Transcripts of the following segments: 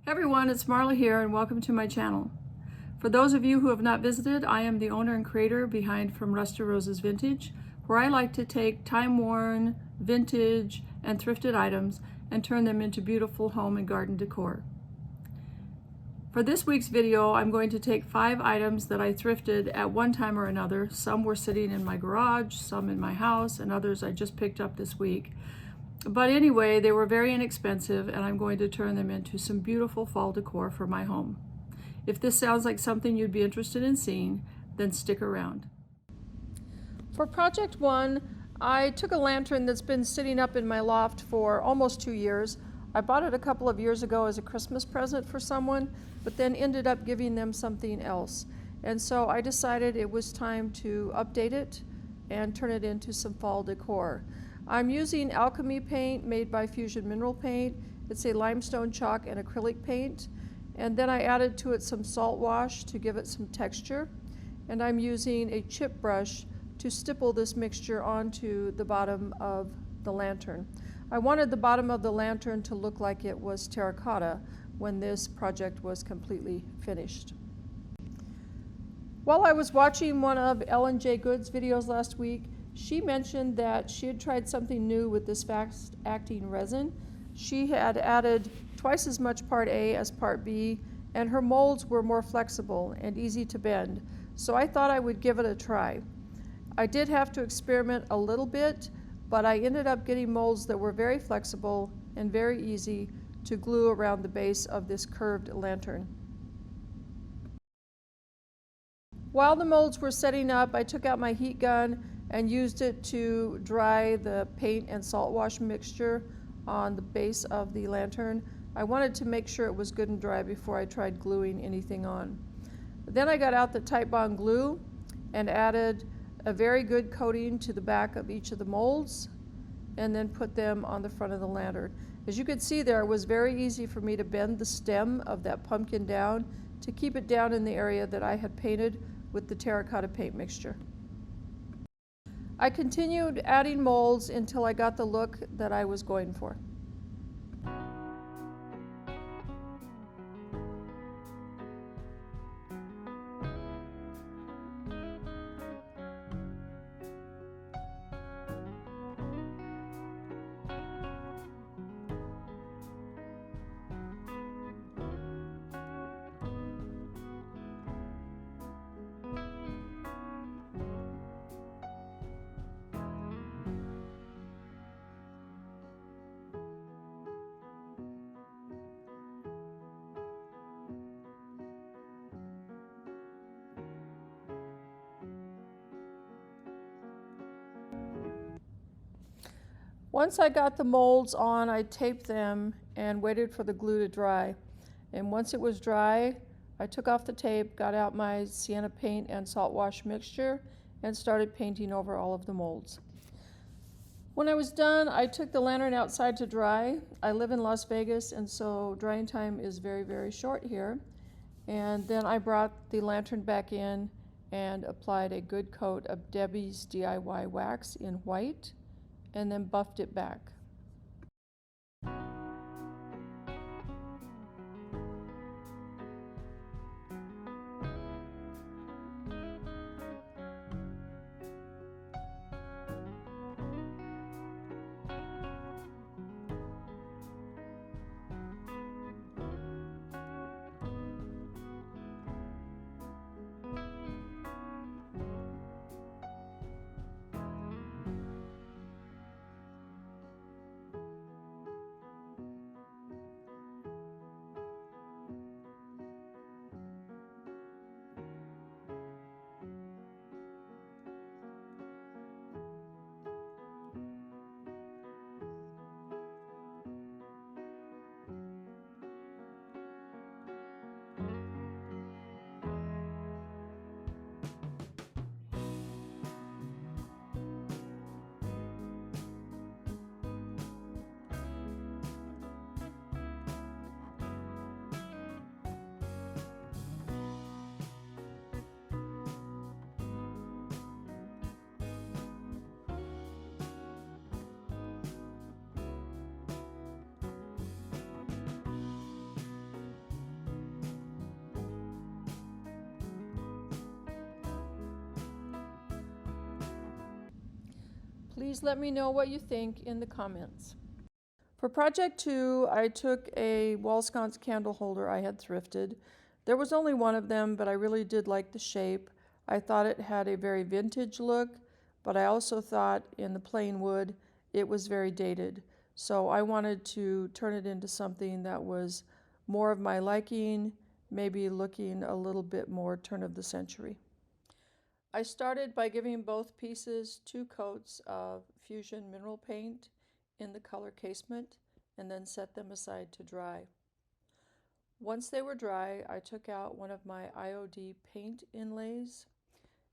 Hey everyone, it's Marla here and welcome to my channel. For those of you who have not visited, I am the owner and creator behind From Rust to Roses Vintage, where I like to take time-worn, vintage, and thrifted items and turn them into beautiful home and garden decor. For this week's video, I'm going to take 5 items that I thrifted at one time or another. Some were sitting in my garage, some in my house, and others I just picked up this week. But anyway, they were very inexpensive, and I'm going to turn them into some beautiful fall decor for my home. If this sounds like something you'd be interested in seeing, then stick around. For project 1, I took a lantern that's been sitting up in my loft for almost 2 years. I bought it a couple of years ago as a Christmas present for someone, but then ended up giving them something else. And so I decided it was time to update it and turn it into some fall decor. I'm using alchemy paint made by Fusion Mineral Paint. It's a limestone chalk and acrylic paint. And then I added to it some salt wash to give it some texture. And I'm using a chip brush to stipple this mixture onto the bottom of the lantern. I wanted the bottom of the lantern to look like it was terracotta when this project was completely finished. While I was watching one of Ellen J. Good's videos last week, she mentioned that she had tried something new with this fast-acting resin. She had added twice as much Part A as Part B, and her molds were more flexible and easy to bend, so I thought I would give it a try. I did have to experiment a little bit, but I ended up getting molds that were very flexible and very easy to glue around the base of this curved lantern. While the molds were setting up, I took out my heat gun and used it to dry the paint and salt wash mixture on the base of the lantern. I wanted to make sure it was good and dry before I tried gluing anything on. Then I got out the Titebond glue and added a very good coating to the back of each of the molds and then put them on the front of the lantern. As you can see there, it was very easy for me to bend the stem of that pumpkin down to keep it down in the area that I had painted with the terracotta paint mixture. I continued adding molds until I got the look that I was going for. Once I got the molds on, I taped them and waited for the glue to dry. And once it was dry, I took off the tape, got out my sienna paint and salt wash mixture, and started painting over all of the molds. When I was done, I took the lantern outside to dry. I live in Las Vegas, and so drying time is very, very short here. And then I brought the lantern back in and applied a good coat of Debbie's DIY wax in white, and then buffed it back. Please let me know what you think in the comments. For project 2, I took a wall sconce candle holder I had thrifted. There was only one of them, but I really did like the shape. I thought it had a very vintage look, but I also thought in the plain wood it was very dated. So I wanted to turn it into something that was more of my liking, maybe looking a little bit more turn of the century. I started by giving both pieces 2 coats of Fusion mineral paint in the color casement and then set them aside to dry. Once they were dry, I took out one of my IOD paint inlays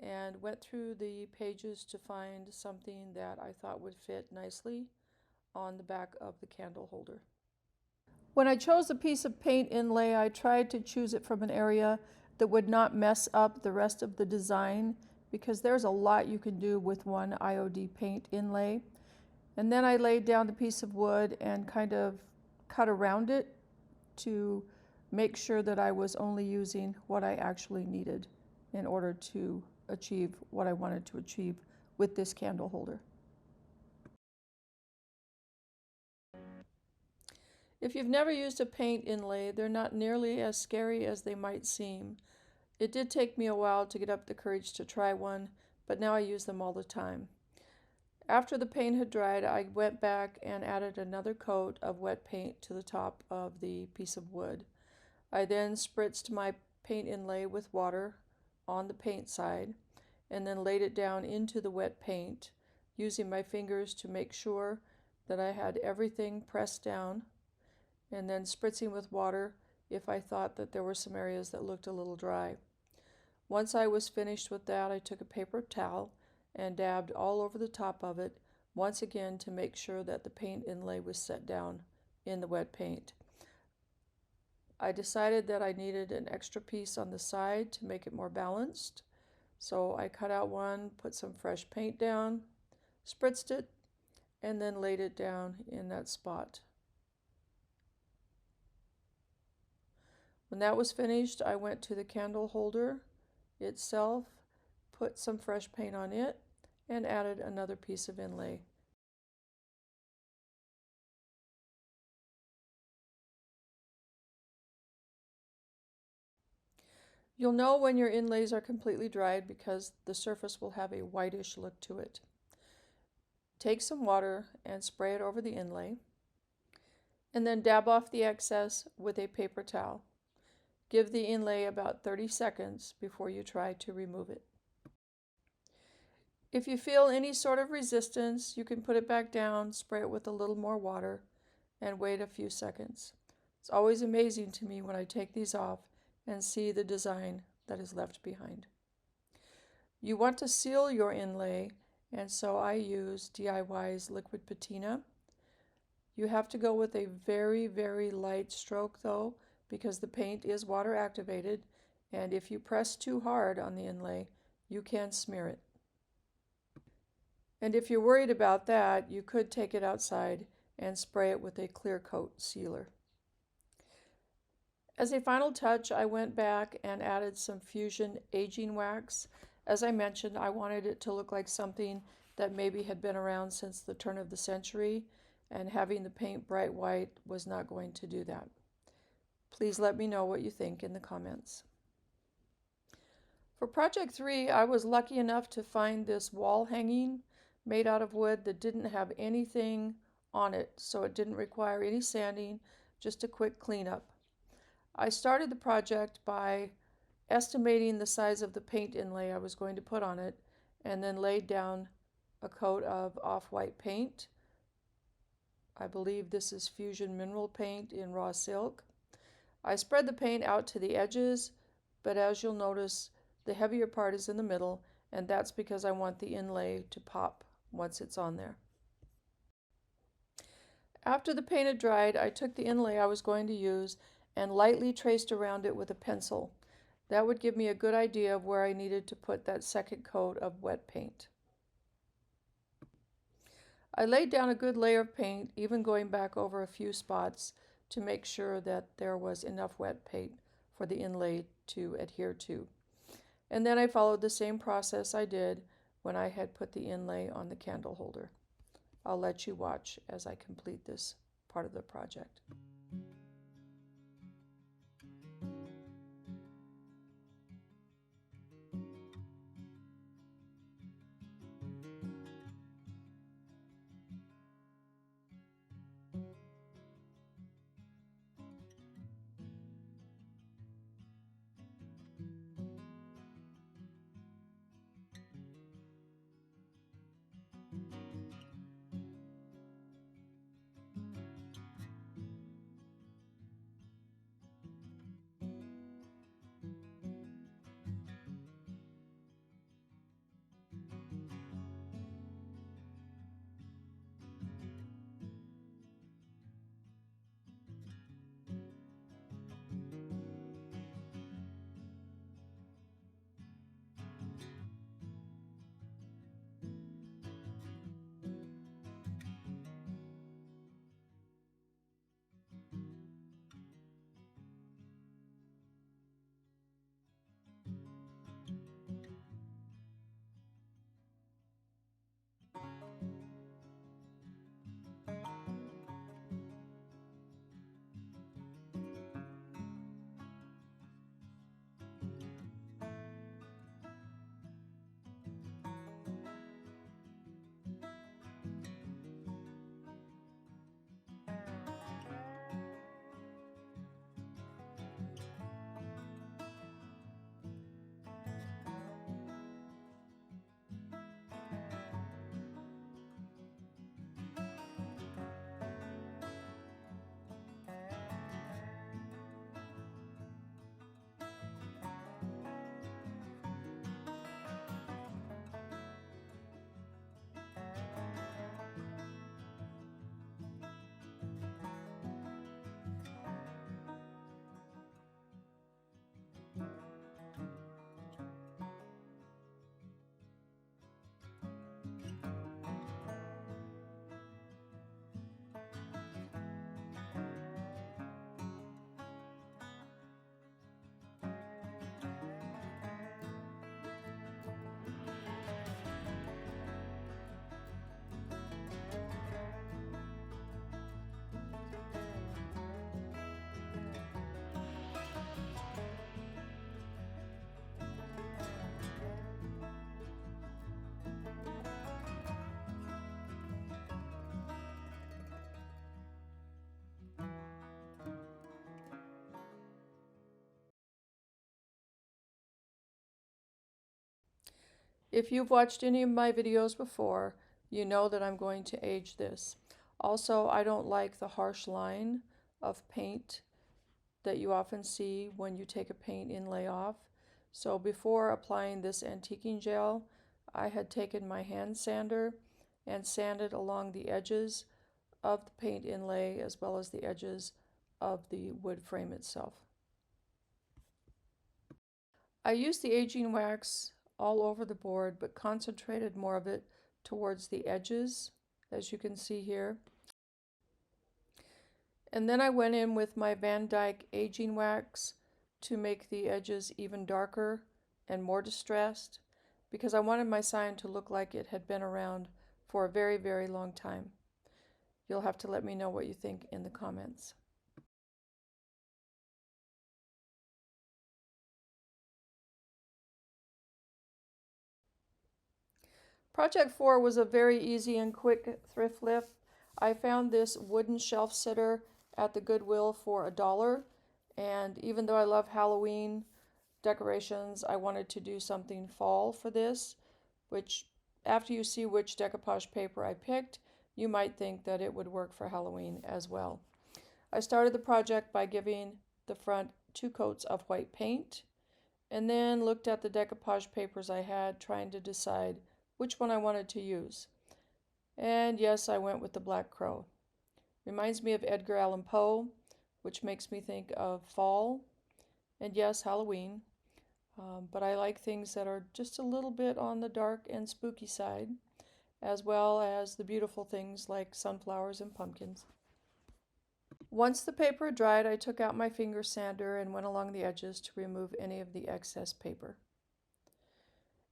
and went through the pages to find something that I thought would fit nicely on the back of the candle holder. When I chose a piece of paint inlay, I tried to choose it from an area that would not mess up the rest of the design, because there's a lot you can do with one IOD paint inlay. And then I laid down the piece of wood and kind of cut around it to make sure that I was only using what I actually needed in order to achieve what I wanted to achieve with this candle holder. If you've never used a paint inlay, they're not nearly as scary as they might seem. It did take me a while to get up the courage to try one, but now I use them all the time. After the paint had dried, I went back and added another coat of wet paint to the top of the piece of wood. I then spritzed my paint inlay with water on the paint side and then laid it down into the wet paint, using my fingers to make sure that I had everything pressed down, and then spritzing with water if I thought that there were some areas that looked a little dry. Once I was finished with that, I took a paper towel and dabbed all over the top of it, once again to make sure that the paint inlay was set down in the wet paint. I decided that I needed an extra piece on the side to make it more balanced, so I cut out one, put some fresh paint down, spritzed it, and then laid it down in that spot. When that was finished, I went to the candle holder itself, put some fresh paint on it, and added another piece of inlay. You'll know when your inlays are completely dried because the surface will have a whitish look to it. Take some water and spray it over the inlay, and then dab off the excess with a paper towel. Give the inlay about 30 seconds before you try to remove it. If you feel any sort of resistance, you can put it back down, spray it with a little more water, and wait a few seconds. It's always amazing to me when I take these off and see the design that is left behind. You want to seal your inlay, and so I use DIY's liquid patina. You have to go with a very, very light stroke though, because the paint is water activated, and if you press too hard on the inlay, you can smear it. And if you're worried about that, you could take it outside and spray it with a clear coat sealer. As a final touch, I went back and added some Fusion aging wax. As I mentioned, I wanted it to look like something that maybe had been around since the turn of the century, and having the paint bright white was not going to do that. Please let me know what you think in the comments. For project 3, I was lucky enough to find this wall hanging made out of wood that didn't have anything on it, so it didn't require any sanding, just a quick cleanup. I started the project by estimating the size of the paint inlay I was going to put on it, and then laid down a coat of off-white paint. I believe this is Fusion mineral paint in raw silk. I spread the paint out to the edges, but as you'll notice, the heavier part is in the middle, and that's because I want the inlay to pop once it's on there. After the paint had dried, I took the inlay I was going to use and lightly traced around it with a pencil. That would give me a good idea of where I needed to put that second coat of wet paint. I laid down a good layer of paint, even going back over a few spots to make sure that there was enough wet paint for the inlay to adhere to. And then I followed the same process I did when I had put the inlay on the candle holder. I'll let you watch as I complete this part of the project. If you've watched any of my videos before, you know that I'm going to age this. Also, I don't like the harsh line of paint that you often see when you take a paint inlay off. So before applying this antiquing gel, I had taken my hand sander and sanded along the edges of the paint inlay as well as the edges of the wood frame itself. I used the aging wax all over the board, but concentrated more of it towards the edges, as you can see here. And then I went in with my Van Dyke aging wax to make the edges even darker and more distressed, because I wanted my sign to look like it had been around for a very, very long time. You'll have to let me know what you think in the comments. Project 4 was a very easy and quick thrift lift. I found this wooden shelf sitter at the Goodwill for $1, and even though I love Halloween decorations, I wanted to do something fall for this, which after you see which decoupage paper I picked, you might think that it would work for Halloween as well. I started the project by giving the front 2 coats of white paint, and then looked at the decoupage papers I had, trying to decide which one I wanted to use. And yes, I went with the Black Crow. Reminds me of Edgar Allan Poe, which makes me think of fall, and yes, Halloween. But I like things that are just a little bit on the dark and spooky side, as well as the beautiful things like sunflowers and pumpkins. Once the paper dried, I took out my finger sander and went along the edges to remove any of the excess paper.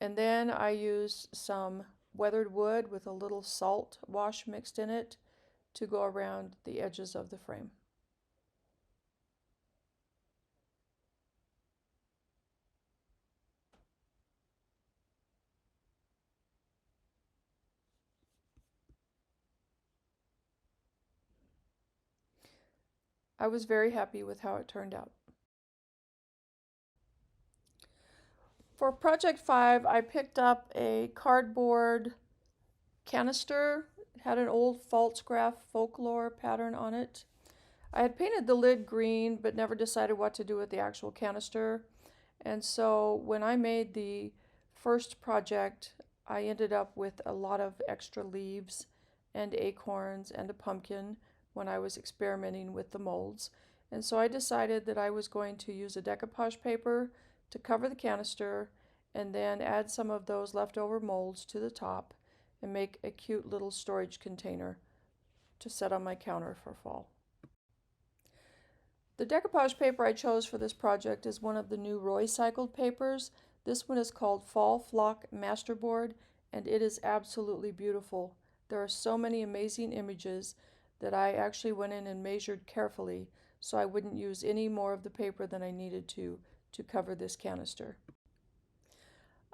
And then I used some weathered wood with a little salt wash mixed in it to go around the edges of the frame. I was very happy with how it turned out. For project 5, I picked up a cardboard canister. It had an old Falstaff folklore pattern on it. I had painted the lid green but never decided what to do with the actual canister. And so when I made the first project, I ended up with a lot of extra leaves and acorns and a pumpkin when I was experimenting with the molds. And so I decided that I was going to use a decoupage paper to cover the canister and then add some of those leftover molds to the top and make a cute little storage container to set on my counter for fall. The decoupage paper I chose for this project is one of the new Rustic papers. This one is called Fall Flock Masterboard, and it is absolutely beautiful. There are so many amazing images that I actually went in and measured carefully so I wouldn't use any more of the paper than I needed to cover this canister.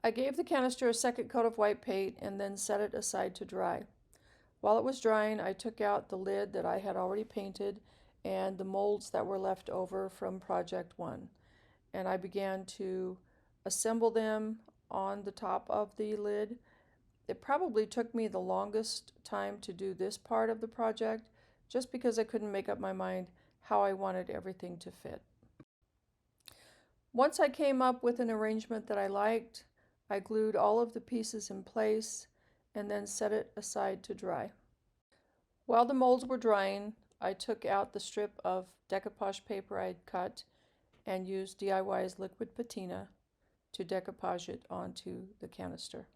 I gave the canister a second coat of white paint and then set it aside to dry. While it was drying, I took out the lid that I had already painted and the molds that were left over from project 1. And I began to assemble them on the top of the lid. It probably took me the longest time to do this part of the project just because I couldn't make up my mind how I wanted everything to fit. Once I came up with an arrangement that I liked, I glued all of the pieces in place and then set it aside to dry. While the molds were drying, I took out the strip of decoupage paper I had cut and used DIY's liquid patina to decoupage it onto the canister.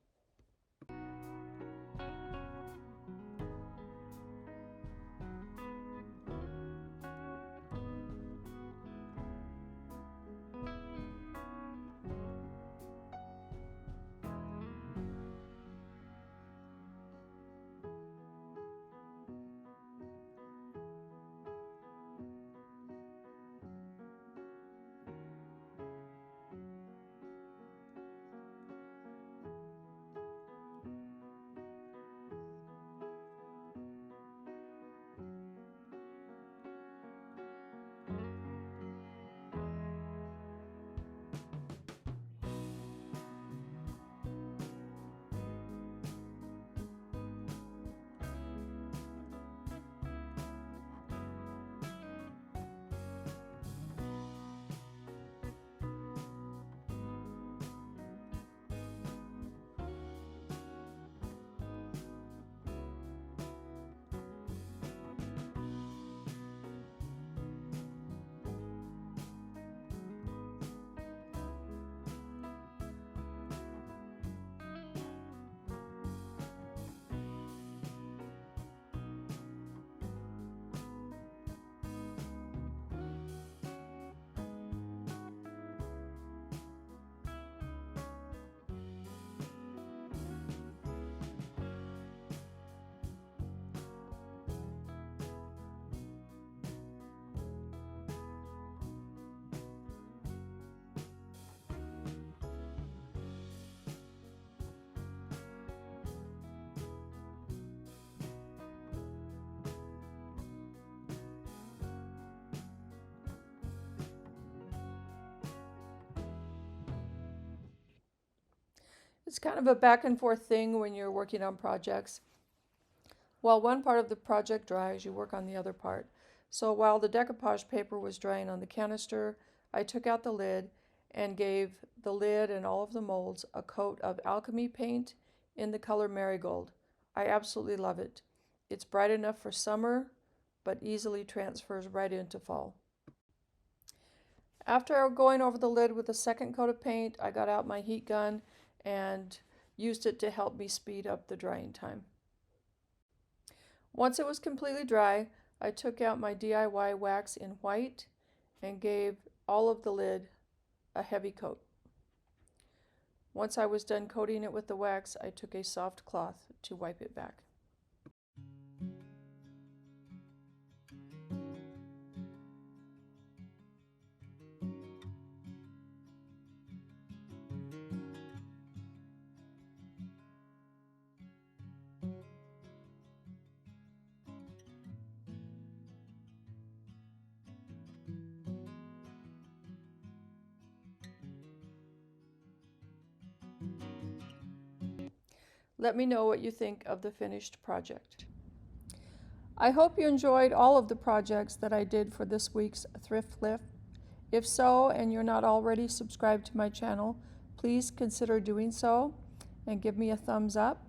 It's kind of a back and forth thing when you're working on projects. While one part of the project dries, you work on the other part. So while the decoupage paper was drying on the canister, I took out the lid and gave the lid and all of the molds a coat of alchemy paint in the color marigold. I absolutely love it. It's bright enough for summer, but easily transfers right into fall. After going over the lid with a second coat of paint, I got out my heat gun and used it to help me speed up the drying time. Once it was completely dry, I took out my DIY wax in white and gave all of the lid a heavy coat. Once I was done coating it with the wax, I took a soft cloth to wipe it back. Let me know what you think of the finished project. I hope you enjoyed all of the projects that I did for this week's thrift lift. If so, and you're not already subscribed to my channel, please consider doing so and give me a thumbs up.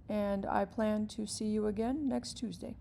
And I plan to see you again next Tuesday.